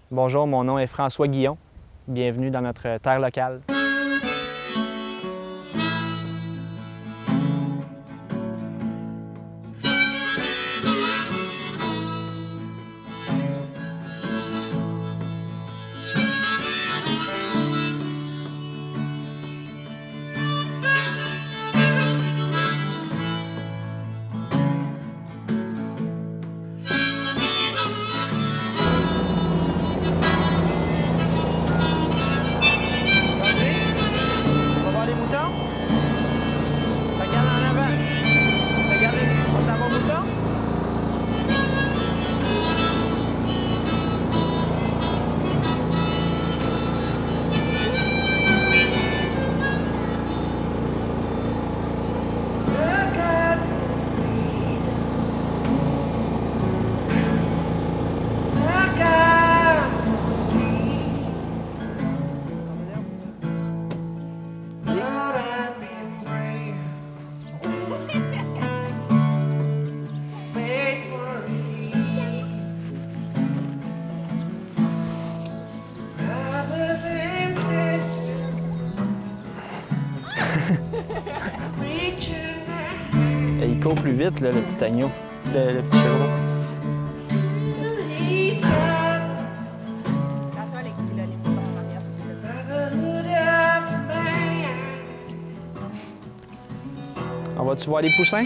Bonjour, mon nom est François Guillon. Bienvenue dans notre terre locale. Il court plus vite, là, le petit agneau, le petit chevreau. On va-tu voir les poussins?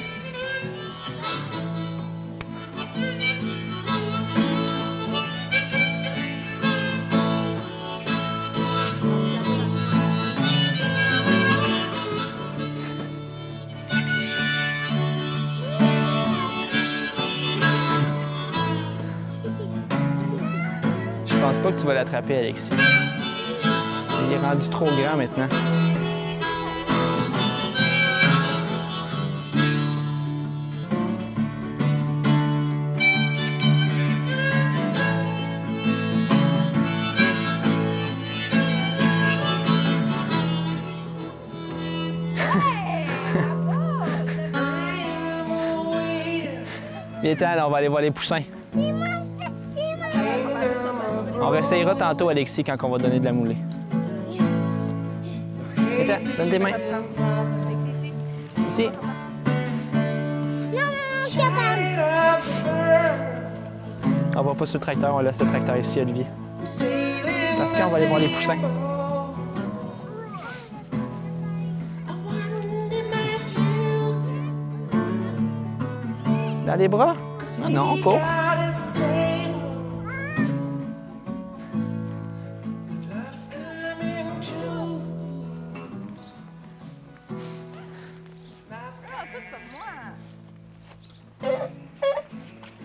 Je pense pas que tu vas l'attraper, Alexis. Il est rendu trop grand maintenant. Viens-t'en, on va aller voir les poussins. On réessayera tantôt, Alexis, quand on va donner de la moulée. Viens-t'en, donne tes mains. Alexis, ici. Ici. Non, je suis capable. On va pas sur le tracteur, on laisse le tracteur ici, Olivier. Parce qu'on va aller voir les poussins. Dans les bras? Ah non, pas.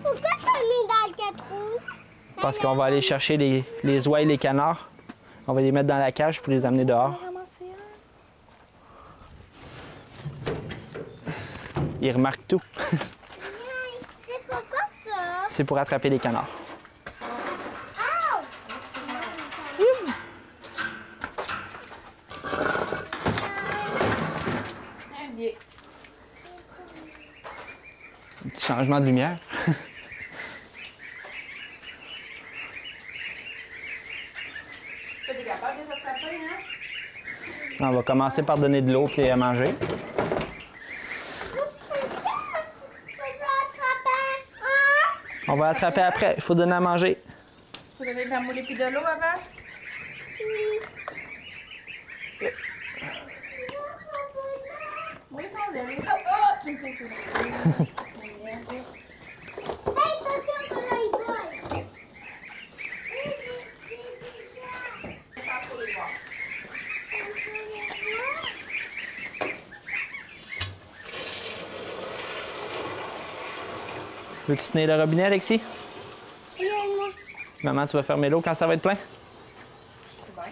Pourquoi t'as mis dans le 4 roues? Parce qu'on va aller chercher les oies et les canards. On va les mettre dans la cage pour les amener dehors. Ils remarquent tout. C'est pourquoi ça? C'est pour attraper les canards. Un petit changement de lumière. T'es capable de les attraper, hein? On va commencer par donner de l'eau et à manger. On va attraper après. Il faut donner à manger. Vous avez de la moulée puis de l'eau avant? Oui, attendez. Oh, tu me fais ça. Hey, attention, ça là, il vole. Veux-tu tenir le robinet, Alexis? Viens-moi. Maman, tu vas fermer l'eau quand ça va être plein? C'est bien.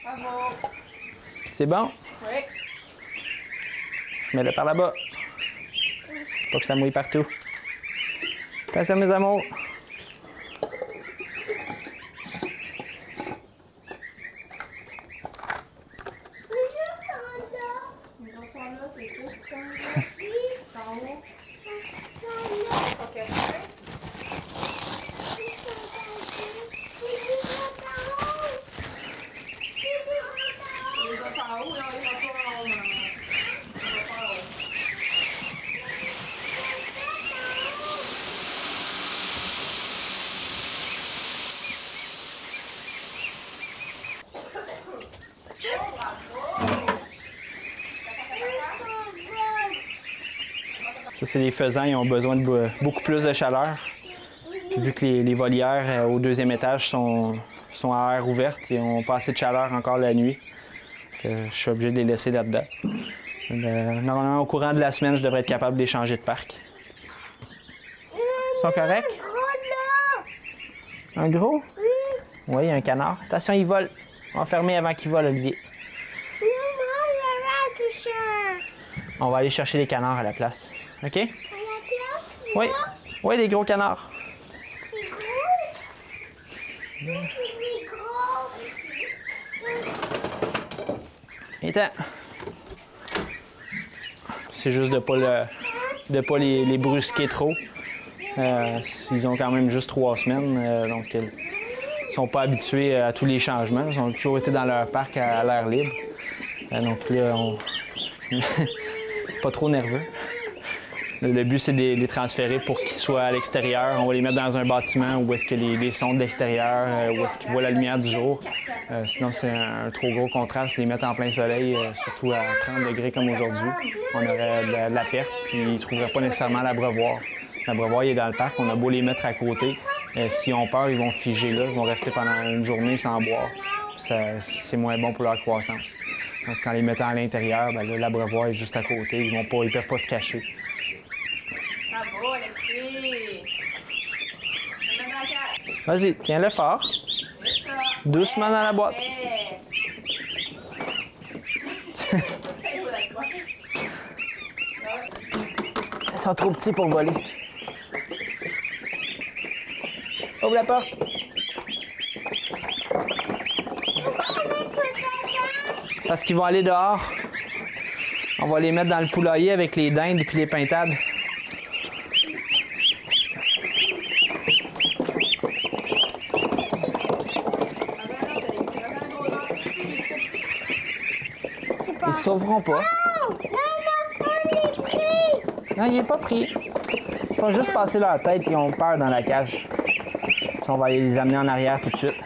Bravo. C'est bon? Oui. Mets-le par là-bas. Pas que ça mouille partout. Attention, mes amours. Ça, c'est les faisans, ils ont besoin de beaucoup plus de chaleur. Puis vu que les volières au deuxième étage sont à air ouverte, ils n'ont pas assez de chaleur encore la nuit. Je suis obligé de les laisser là-dedans. Normalement, au courant de la semaine, je devrais être capable de les changer de parc. Ils sont corrects? Un gros? Oui, un canard. Attention, il vole. On va fermer avant qu'il vole, Olivier. On va aller chercher les canards à la place. OK? Oui. Oui, les gros canards. Attends. C'est juste de ne pas les brusquer trop. Ils ont quand même juste 3 semaines, donc ils sont pas habitués à tous les changements. Ils ont toujours été dans leur parc à l'air libre. Donc là, pas trop nerveux. Le but, c'est de les transférer pour qu'ils soient à l'extérieur. On va les mettre dans un bâtiment où est-ce que les sons de l'extérieur, où est-ce qu'ils voient la lumière du jour. Sinon, c'est un trop gros contraste. Les mettre en plein soleil, surtout à 30 degrés comme aujourd'hui, on aurait de la perte, puis ils ne trouveraient pas nécessairement l'abreuvoir. L'abreuvoir, il est dans le parc. On a beau les mettre à côté. S'ils ont peur, ils vont figer là. Ils vont rester pendant une journée sans boire. C'est moins bon pour leur croissance. Parce qu'en les mettant à l'intérieur, l'abreuvoir est juste à côté. Ils ne peuvent pas se cacher. Bravo, Alexis! Vas-y, tiens-le fort. Doucement dans la boîte. Ils sont trop petits pour voler. Ouvre la porte. Parce qu'ils vont aller dehors. On va les mettre dans le poulailler avec les dindes et puis les pintades. Ils ne sauveront pas. Non, il n'est pas pris. Ils font juste passer leur tête, ils ont peur dans la cage. On va les amener en arrière tout de suite.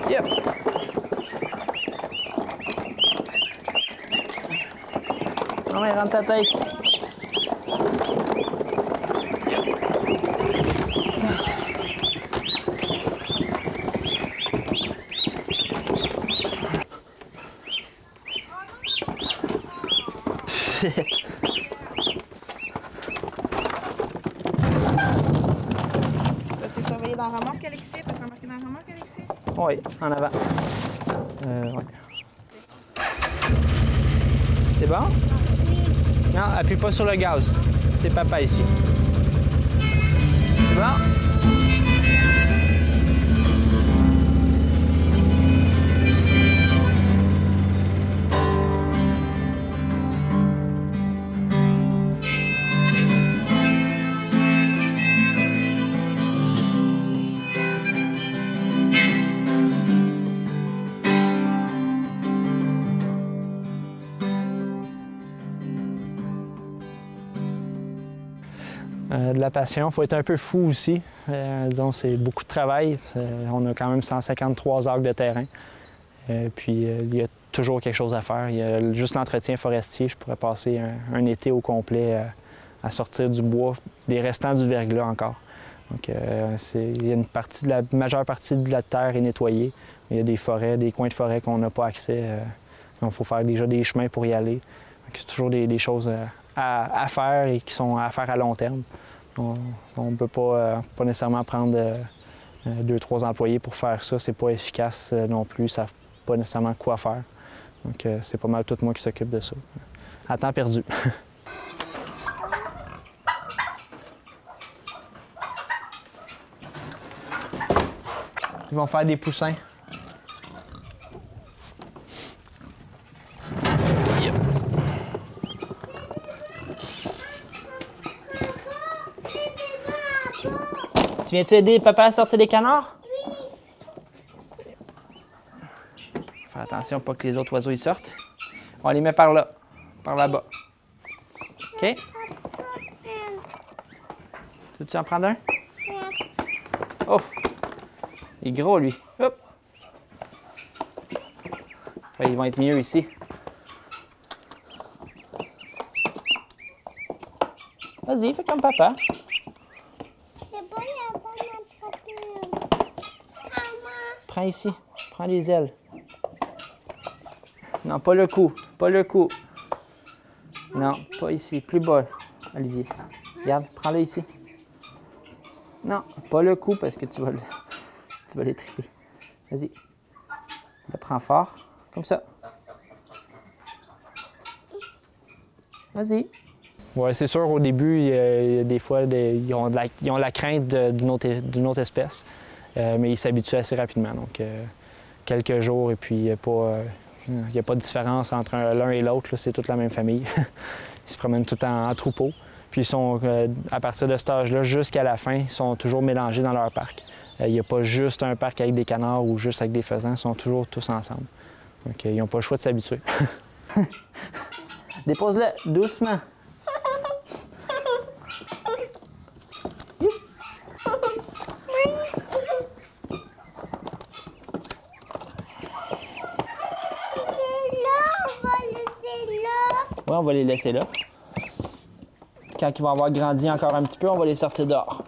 Yep. Non, mais rentre ta tête. Peux-tu surveiller dans la remorque, Alexis? Peux-tu remarquer dans la remorque, Alexis? Oui, en avant. Ouais. C'est bon? Oui. Non, appuie pas sur le gaz. C'est papa ici. C'est bon? De la passion. Il faut être un peu fou aussi. Disons, c'est beaucoup de travail. On a quand même 153 acres de terrain. Puis, il y a toujours quelque chose à faire. Il y a juste l'entretien forestier. Je pourrais passer un été au complet à sortir du bois, des restants du verglas encore. Donc, il y a la majeure partie de la terre est nettoyée. Il y a des forêts, des coins de forêt qu'on n'a pas accès. Donc, il faut faire déjà des chemins pour y aller. C'est toujours des choses à faire et qui sont à faire à long terme. On ne peut pas nécessairement prendre 2-3 employés pour faire ça. C'est pas efficace non plus. Ils ne savent pas nécessairement quoi faire. Donc, c'est pas mal tout moi qui s'occupe de ça. À temps perdu. Ils vont faire des poussins. Yep. Tu viens-tu aider papa à sortir les canards? Oui. Faire attention pas que les autres oiseaux y sortent. On les met par là, par là-bas. OK? Veux-tu en prendre un? Oh! Il est gros, lui. Hop! Ouais, ils vont être mieux ici. Vas-y, fais comme papa. C'est pas il a pas m'attraper. Maman. Prends ici. Prends les ailes. Non, pas le cou. Pas le cou. Non, pas ici. Plus bas, Olivier. Regarde, prends-le ici. Non, pas le cou parce que tu vas les triper. Vas-y. Le prends fort. Comme ça. Vas-y. Oui, c'est sûr, au début, il y a des fois, ils ont la crainte d'une autre espèce, mais ils s'habituent assez rapidement. Donc, quelques jours, et puis il n'y a pas de différence entre l'un et l'autre. C'est toute la même famille. Ils se promènent tout en troupeau. Puis, ils sont, à partir de cet âge-là, jusqu'à la fin, ils sont toujours mélangés dans leur parc. Il n'y a pas juste un parc avec des canards ou juste avec des faisans. Ils sont toujours tous ensemble. Donc, ils n'ont pas le choix de s'habituer. Dépose-le doucement. Oui, on va les laisser là. Quand ils vont avoir grandi encore un petit peu, on va les sortir dehors.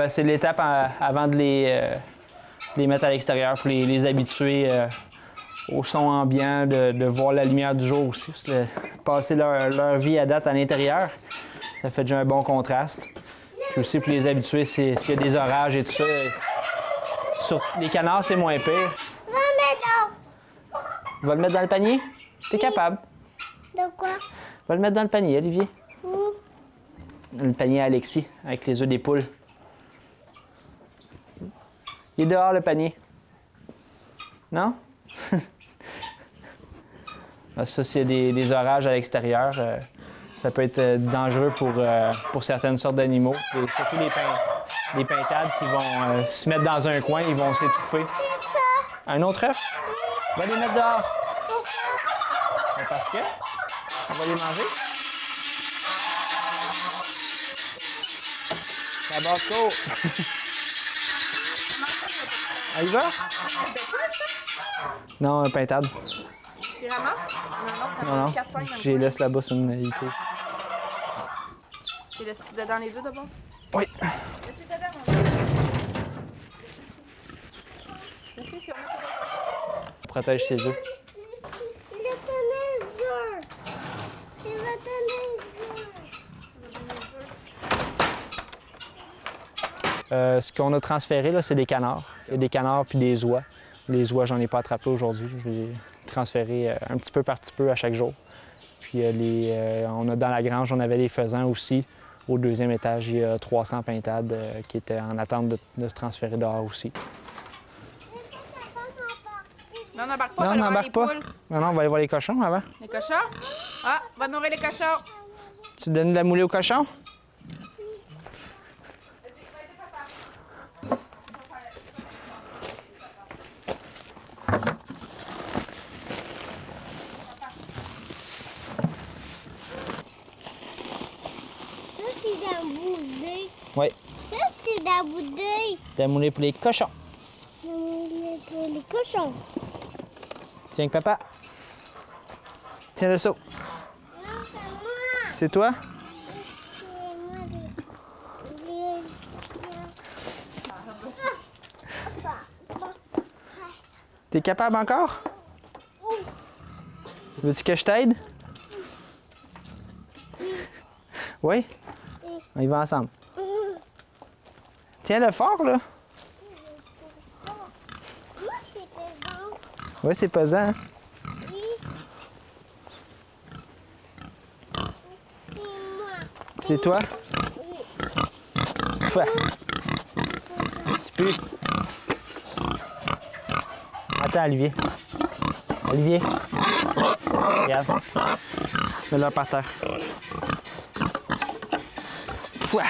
C'est l'étape avant de les mettre à l'extérieur pour les habituer au son ambiant, de voir la lumière du jour aussi. Parce que passer leur vie à date à l'intérieur, ça fait déjà un bon contraste. Puis aussi pour les habituer, c'est qu'il y a des orages et tout ça. Sur les canards, c'est moins pire. Va le mettre dans le panier? T'es capable. De quoi? Va le mettre dans le panier, Olivier. Où? Le panier à Alexis, avec les œufs des poules. Il est dehors, le panier. Non? Ça, s'il y a des orages à l'extérieur, ça peut être dangereux pour certaines sortes d'animaux. Et surtout les pintades qui vont se mettre dans un coin, ils vont s'étouffer. Un autre œuf? Va les mettre dehors. Parce que on va les manger. Tabasco! On y va? Non, un pintade. Tu ramasses? Non, 4-5 je les laisse là-bas sur une IQ. Tu les laisses dedans les deux d'abord? Oui. Laissez dedans, mon gars. Laissez si on a. Protège ses œufs. Ce qu'on a transféré, là, c'est des canards. Il y a des canards puis des oies. Les oies, j'en ai pas attrapé aujourd'hui. Je vais les transférer un petit peu par petit peu à chaque jour. Puis on a dans la grange, on avait les faisans aussi. Au deuxième étage, il y a 300 pintades qui étaient en attente de se transférer dehors aussi. Non, n'embarque pas, Non, on va aller voir n'embarque les pas. poules. Non, on va aller voir les cochons avant. Les cochons? Ah, va nourrir les cochons. Tu donnes de la moulée aux cochons? Oui. Ça, c'est la bouteille. De la moulée pour les cochons. Pour les cochons. Tiens, papa. Tiens le seau. Non, c'est moi. C'est toi? T'es capable encore? Veux-tu que je t'aide? Oui? On y va ensemble. Tiens-le fort, là. C'est pesant. Oui, c'est pesant. Hein? Oui. C'est moi. C'est toi? Fouah. Tu peux. Attends, Olivier. Olivier. Regarde. Mets-le par terre. Fouah.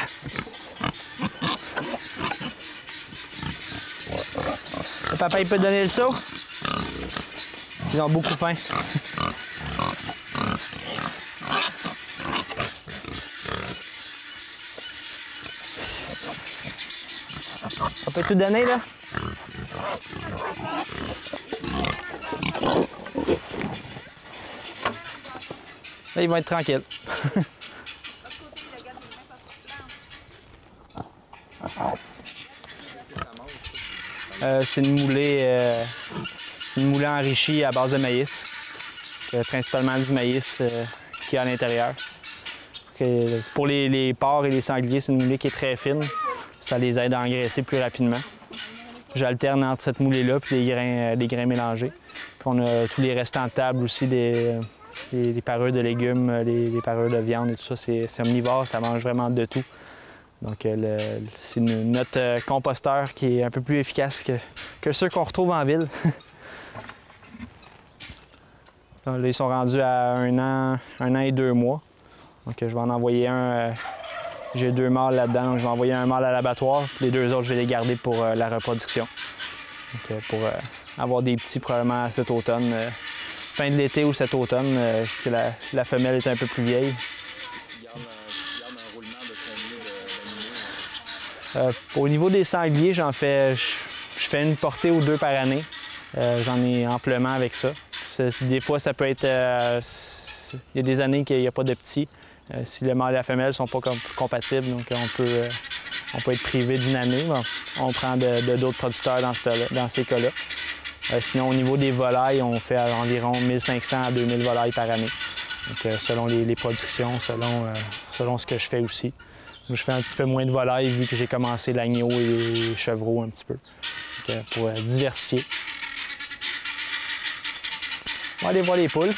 Le papa, il peut te donner le seau? Ils ont beaucoup faim. On peut tout donner, là? Là, ils vont être tranquilles. C'est une moulée enrichie à base de maïs. Principalement du maïs qui est à l'intérieur. Pour les porcs et les sangliers, c'est une moulée qui est très fine. Ça les aide à engraisser plus rapidement. J'alterne entre cette moulée-là et les grains mélangés. Puis on a tous les restants de table aussi, les parures de légumes, les parures de viande et tout ça. C'est omnivore, ça mange vraiment de tout. Donc c'est notre composteur qui est un peu plus efficace que ceux qu'on retrouve en ville. Là, ils sont rendus à 1 an et 2 mois. Donc je vais en envoyer un. J'ai 2 mâles là-dedans, donc je vais envoyer un mâle à l'abattoir. Les 2 autres, je vais les garder pour la reproduction. Donc, pour avoir des petits probablement cet automne, fin de l'été ou cet automne, que la femelle est un peu plus vieille. Tu gardes un roulement de combien d'animaux? Au niveau des sangliers, je fais une portée ou 2 par année. J'en ai amplement avec ça. Des fois, ça peut être... il y a des années qu'il n'y a pas de petits. Si le mâle et la femelle ne sont pas compatibles, donc on peut être privé d'une année. Bon, on prend d'autres producteurs dans ces cas-là. Sinon, au niveau des volailles, on fait environ 1500 à 2000 volailles par année. Donc, selon les productions, selon ce que je fais aussi. Donc, je fais un petit peu moins de volailles vu que j'ai commencé l'agneau et les chevreaux un petit peu. Donc, pour diversifier. On va aller voir les poules.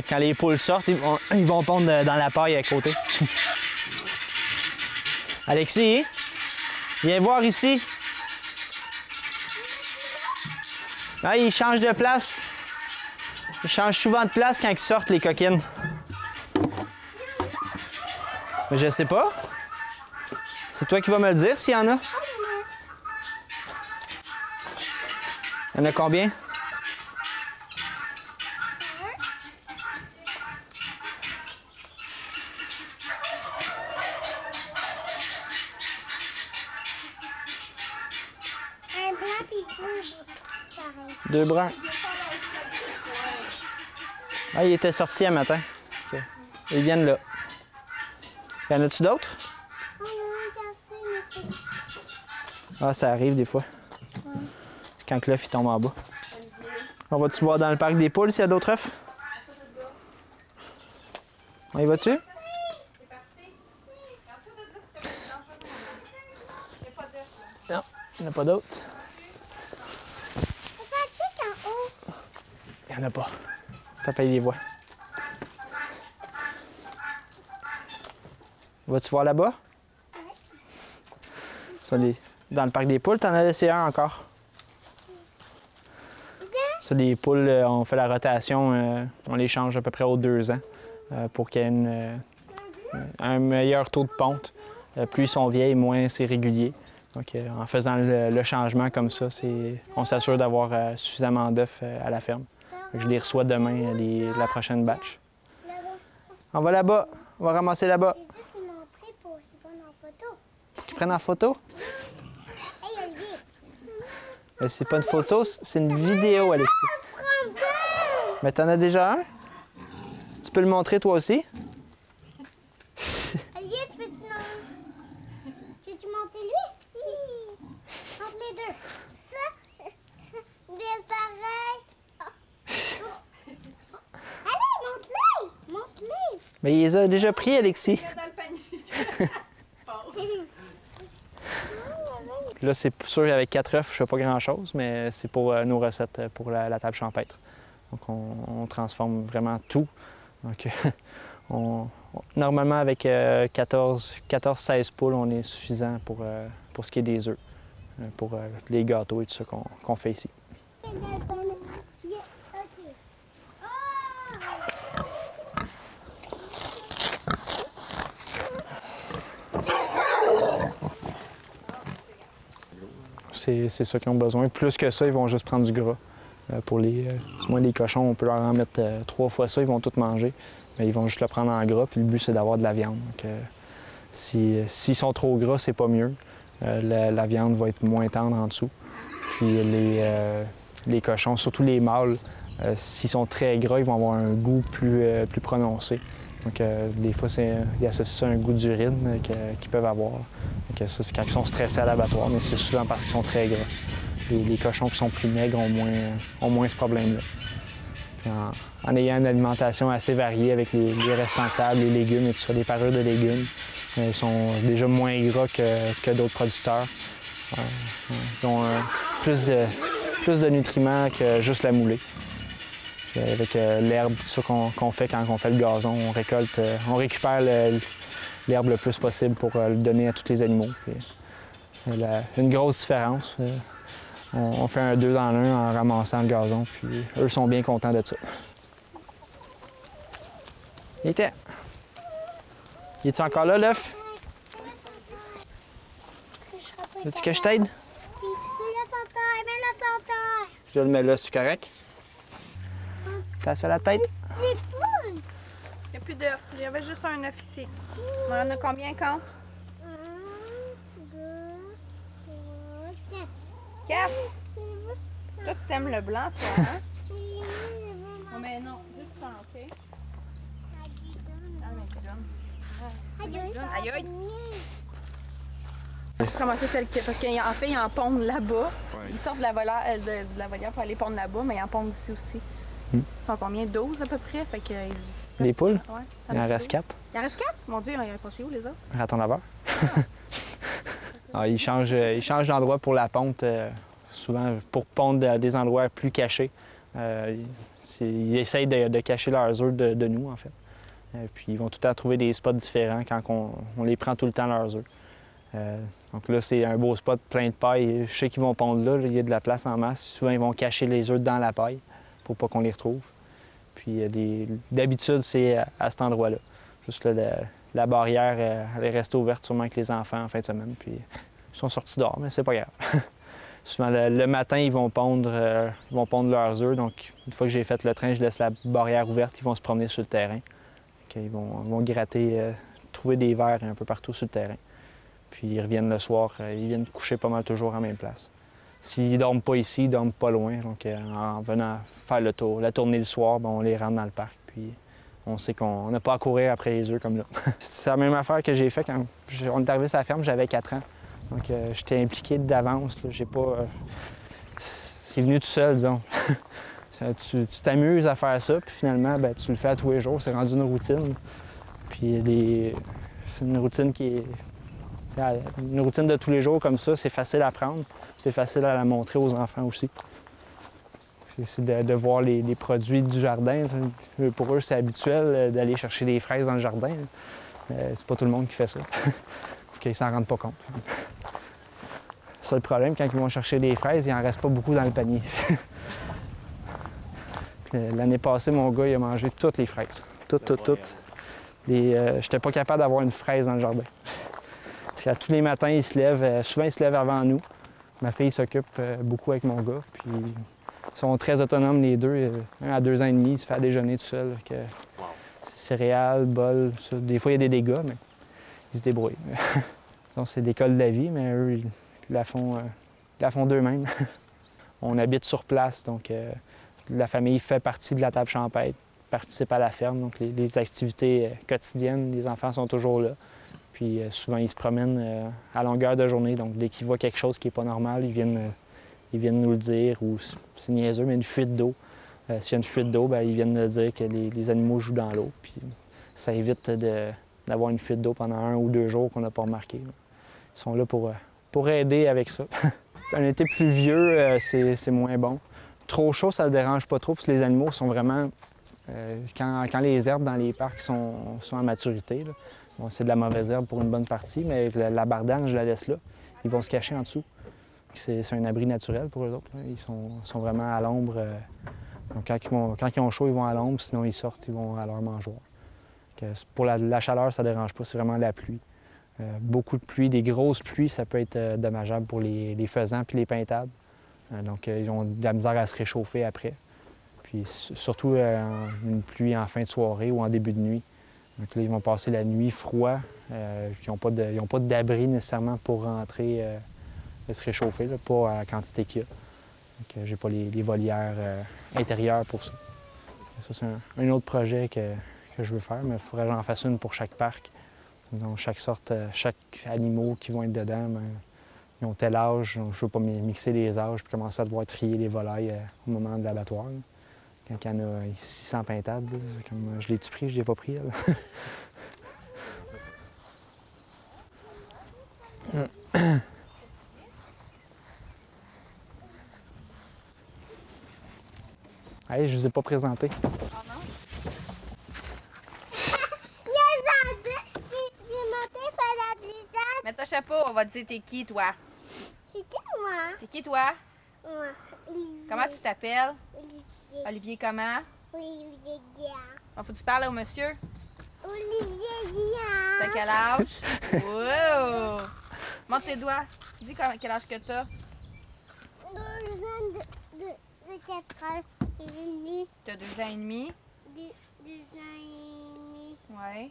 Quand les poules sortent, ils vont pondre dans la paille à côté. Alexis, viens voir ici. Là, ils changent de place. Ils changent souvent de place quand ils sortent, les coquines. Mais je sais pas. C'est toi qui vas me le dire s'il y en a. Il y en a combien? Un blanc puis pareil. 2 bruns. Ah, il était sorti un matin. Okay. Ils viennent là. Y en a-tu d'autres? Oh, il y en a un cassé, mais... Ah, ça arrive des fois. Quand l'œuf tombe en bas. On va-tu voir dans le parc des poules s'il y a d'autres œufs? On y va-tu? Non, il n'y en a pas d'autres. Papa, check en haut. Il n'y en a pas. Papa, il les voit. Vas-tu voir là-bas? Ça, dans le parc des poules, t'en as laissé un encore. Ça, les poules, on fait la rotation, on les change à peu près aux 2 ans pour qu'il y ait un meilleur taux de ponte. Plus ils sont vieilles, moins c'est régulier. Donc, en faisant le changement comme ça, on s'assure d'avoir suffisamment d'œufs à la ferme. Je les reçois demain, la prochaine batch. On va là-bas. On va ramasser là-bas. J'ai dit, c'est montré pour qu'ils prennent en photo. Pour qu'ils prennent en photo? Hey, Olivier. Mais c'est pas une photo, c'est une vidéo, Alexis. Prends 2. Mais t'en as déjà un? Tu peux le montrer toi aussi? Olivier, tu veux-tu monter lui? Oui. Montre les 2. Ça, c'est pareil. Allez, monte-les. Monte-les. Mais il les a déjà pris, Alexis. Dans le panier. Puis là, c'est sûr qu'avec 4 œufs, je fais pas grand-chose, mais c'est pour nos recettes pour la table champêtre. Donc, on transforme vraiment tout. Donc, normalement, avec 14-16 poules, on est suffisant pour ce qui est des œufs, pour les gâteaux et tout ça qu'on fait ici. C'est ça qu'ils ont besoin. Plus que ça, ils vont juste prendre du gras. Du moins, les cochons, on peut leur en mettre 3 fois ça, ils vont tout manger. Mais ils vont juste le prendre en gras. Puis le but, c'est d'avoir de la viande. Donc, S'ils sont trop gras, c'est pas mieux. La viande va être moins tendre en dessous. Puis les cochons, surtout les mâles, s'ils sont très gras, ils vont avoir un goût plus prononcé. Donc, des fois, ils associent ça à un goût d'urine qu'ils peuvent avoir. Donc, ça, c'est quand ils sont stressés à l'abattoir, mais c'est souvent parce qu'ils sont très gras. Les cochons qui sont plus maigres ont moins ce problème-là. Puis en ayant une alimentation assez variée avec les restants de table, les légumes et tout ça, les parures de légumes, ils sont déjà moins gras que d'autres producteurs. Ils ont plus de nutriments que juste la moulée. Puis avec l'herbe, tout ça qu'on fait quand on fait le gazon, on récupère l'herbe le plus possible pour le donner à tous les animaux. C'est une grosse différence. On fait un 2 dans l'un en ramassant le gazon, puis eux sont bien contents de ça. Il était. Il est-tu encore là, l'œuf? Veux-tu que je t'aide? Oui, mets la santerre. Je le mets là, c'est correct? T'as ça la tête? Les poules. Il n'y a plus d'œufs. Il y avait juste un œuf ici. On en a combien, compte? 1, 2, 3, 4. 4. Toi, tu aimes le blanc, toi, hein? Oh, mais non, juste un, OK? Ah, mais tu donnes. Aïe, aïe. Je vais ramasser celle qui... Parce qu'en fait, ils en pondent là-bas. Ils sortent de la volière pour aller pondre là-bas, mais ils en pondent ici aussi. Ils sont combien? 12 à peu près? Fait que ils se dispersent. Les poules? Ouais. Il en reste 4. Il en reste 4? Mon Dieu, ils ont passé où les autres? Raton laveur. Ils changent d'endroit pour la ponte, souvent pour pondre à des endroits plus cachés. Ils essayent de cacher leurs œufs de nous, en fait. Puis ils vont tout le temps trouver des spots différents quand on les prend tout le temps, leurs œufs. Donc là, c'est un beau spot plein de paille. Je sais qu'ils vont pondre là, il y a de la place en masse. Souvent, ils vont cacher les œufs dans la paille pour pas qu'on les retrouve. Puis d'habitude, c'est à cet endroit-là. Juste là, la barrière, elle est restée ouverte sûrement avec les enfants en fin de semaine. Puis ils sont sortis dehors, mais c'est pas grave. Souvent, le matin, ils vont pondre leurs œufs. Donc, une fois que j'ai fait le train, je laisse la barrière ouverte. Ils vont se promener sur le terrain. Ils vont gratter, trouver des vers un peu partout sur le terrain. Puis ils reviennent le soir, ils viennent coucher pas mal toujours à la même place. S'ils ne dorment pas ici, ils dorment pas loin. Donc en venant faire la tournée le soir, bien, on les rentre dans le parc. Puis on sait qu'on n'a pas à courir après les œufs comme là. C'est la même affaire que j'ai fait quand on est arrivé sur la ferme, j'avais 4 ans. Donc j'étais impliqué d'avance. J'ai pas... c'est venu tout seul, disons. Tu t'amuses à faire ça, puis finalement, bien, tu le fais à tous les jours. C'est rendu une routine. Puis c'est une routine qui est... Une routine de tous les jours comme ça, c'est facile à prendre. C'est facile à la montrer aux enfants aussi. C'est de voir les produits du jardin. Pour eux, c'est habituel d'aller chercher des fraises dans le jardin. C'est pas tout le monde qui fait ça. Faut qu'ils s'en rendent pas compte. Le seul problème, quand ils vont chercher des fraises, il en reste pas beaucoup dans le panier. L'année passée, mon gars, il a mangé toutes les fraises. Toutes. J'étais pas capable d'avoir une fraise dans le jardin. Parce qu'à tous les matins, il se lève. Souvent, il se lève avant nous. Ma fille s'occupe beaucoup avec mon gars. Puis ils sont très autonomes, les deux. Un à 2 ans et demi, il se fait à déjeuner tout seul. Céréales, bol, ça. Des fois, il y a des dégâts, mais ils se débrouillent. C'est l'école de la vie, mais eux, ils la font d'eux-mêmes. On habite sur place, donc la famille fait partie de la table champêtre, participe à la ferme. Donc les activités quotidiennes, les enfants sont toujours là. Puis souvent, ils se promènent à longueur de journée. Donc, dès qu'ils voient quelque chose qui n'est pas normal, ils viennent nous le dire. Ou c'est niaiseux, mais une fuite d'eau. S'il y a une fuite d'eau, bien, ils viennent nous dire que les animaux jouent dans l'eau. Puis ça évite d'avoir une fuite d'eau pendant 1 ou 2 jours qu'on n'a pas remarqué. Ils sont là pour aider avec ça. Un été pluvieux, c'est moins bon. Trop chaud, ça ne dérange pas trop, parce que les animaux sont vraiment... quand les herbes dans les parcs sont à maturité, là, bon, c'est de la mauvaise herbe pour une bonne partie, mais la bardane, je la laisse là. Ils vont se cacher en dessous. C'est un abri naturel pour eux autres. Là. Ils sont vraiment à l'ombre. Donc quand ils ont chaud, ils vont à l'ombre, sinon ils sortent, ils vont à leur mangeoire. Pour la chaleur, ça ne dérange pas, c'est vraiment la pluie. Beaucoup de pluie, des grosses pluies, ça peut être dommageable pour les faisans puis les pintades. Donc ils ont de la misère à se réchauffer après. Puis surtout une pluie en fin de soirée ou en début de nuit. Donc là, ils vont passer la nuit froid. Ils n'ont pas d'abri nécessairement pour rentrer et se réchauffer, là, pas à la quantité qu'il y a. Donc j'ai pas les volières intérieures pour ça. Ça, c'est un autre projet que je veux faire, mais il faudrait que j'en fasse une pour chaque parc. Donc, chaque animal qui vont être dedans, bien, ils ont tel âge. Donc, je ne veux pas mixer les âges et commencer à devoir trier les volailles au moment de l'abattoir. Quand il y en a 600 pintades, c'est comme, je l'ai-tu pris, je ne l'ai pas pris. Hey, je ne vous ai pas présenté. Ah non? Mets ton chapeau, on va te dire t'es qui, toi? C'est qui, moi? T'es qui, toi? Moi. Comment tu t'appelles? Olivier. Olivier comment? Olivier Guillard. Faut que tu parles au monsieur? Olivier Guillard. T'as quel âge? Wow! Montre tes doigts. Dis quel âge que t'as. 2 ans de 4 ans et demi. T'as 2 ans et demi? 2 ans et demi. Ouais.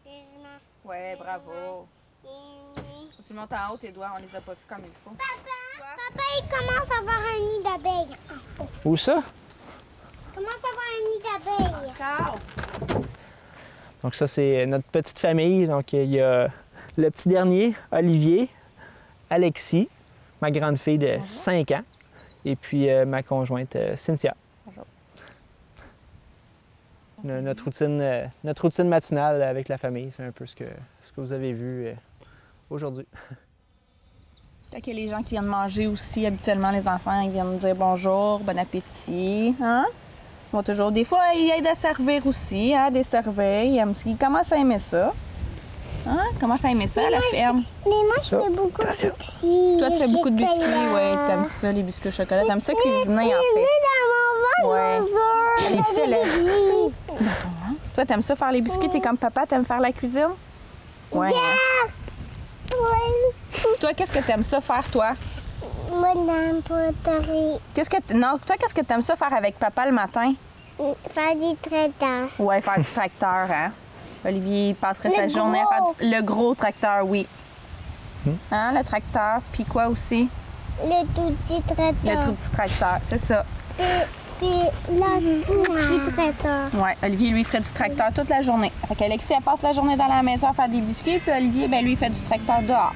2 ans Ouais, bravo. et demi. Faut que tu le montes en haut tes doigts, on les a pas vus comme il faut. Papa, il commence à avoir un nid d'abeilles. Où ça? Il commence à avoir un nid d'abeilles. Encore? Donc ça, c'est notre petite famille. Donc il y a le petit dernier, Olivier, Alexis, ma grande fille de 5 ans, et puis ma conjointe, Cynthia. Bonjour. Notre routine matinale avec la famille, c'est un peu ce que vous avez vu aujourd'hui. Quand il y a les gens qui viennent manger aussi, habituellement, les enfants, ils viennent dire bonjour, bon appétit. Hein? Ils vont toujours, des fois, ils aident à servir aussi, hein, desservir. Ils commencent à aimer ça. Hein? Ils commencent à aimer ça à la ferme. Mais moi, je fais beaucoup de biscuits. Toi, tu fais beaucoup de biscuits, ouais. T'aimes ça, les biscuits au chocolat. T'aimes ça cuisiner, en fait. Ouais. Les biscuits, dans ton ventre. Toi, t'aimes ça faire les biscuits? T'es comme papa, t'aimes faire la cuisine? Ouais. Toi, qu'est-ce que t'aimes ça faire, toi? Madame Poterie. Non, toi, qu'est-ce que t'aimes ça faire avec papa le matin? Faire des traiteurs. Ouais, faire du tracteur, hein? Olivier il passerait sa journée à faire le gros tracteur, oui. Hein, le tracteur. Puis quoi aussi? Le tout petit traiteur. Le tout petit tracteur, c'est ça. Puis le tout petit traiteur. Ouais, Olivier, lui, ferait du tracteur toute la journée. Fait qu'Alexis, elle passe la journée dans la maison à faire des biscuits, puis Olivier, ben lui, il fait du tracteur dehors.